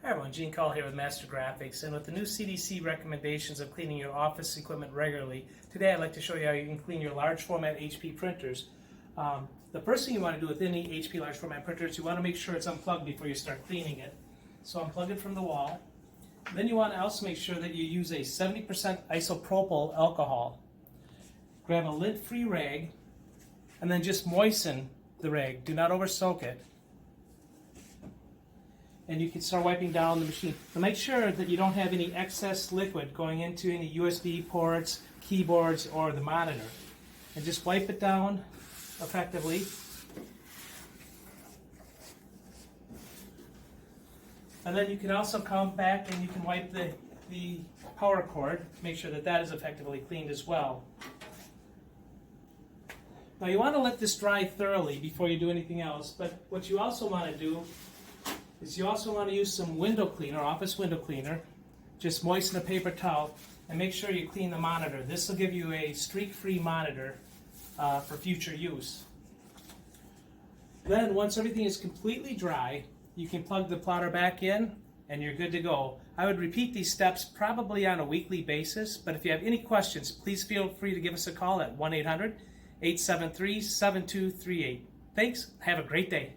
Hi everyone, Gene Call here with MasterGraphics, and with the new CDC recommendations of cleaning your office equipment regularly, today I'd like to show you how you can clean your large format HP printers. The first thing you want to do with any HP large format printer is you want to make sure it's unplugged before you start cleaning it. So unplug it from the wall. Then you want to also make sure that you use a 70% isopropyl alcohol. Grab a lint-free rag and then just moisten the rag. Do not over soak it. And you can start wiping down the machine. So make sure that you don't have any excess liquid going into any USB ports, keyboards, or the monitor. And just wipe it down effectively. And then you can also come back and you can wipe the power cord, make sure that that is effectively cleaned as well. Now you want to let this dry thoroughly before you do anything else, but what you also want to do is you also want to use some window cleaner, office window cleaner. Just moisten a paper towel and make sure you clean the monitor. This will give you a streak-free monitor for future use. Then once everything is completely dry, you can plug the plotter back in and you're good to go. I would repeat these steps probably on a weekly basis, but if you have any questions, please feel free to give us a call at 1-800-873-7238. Thanks, have a great day.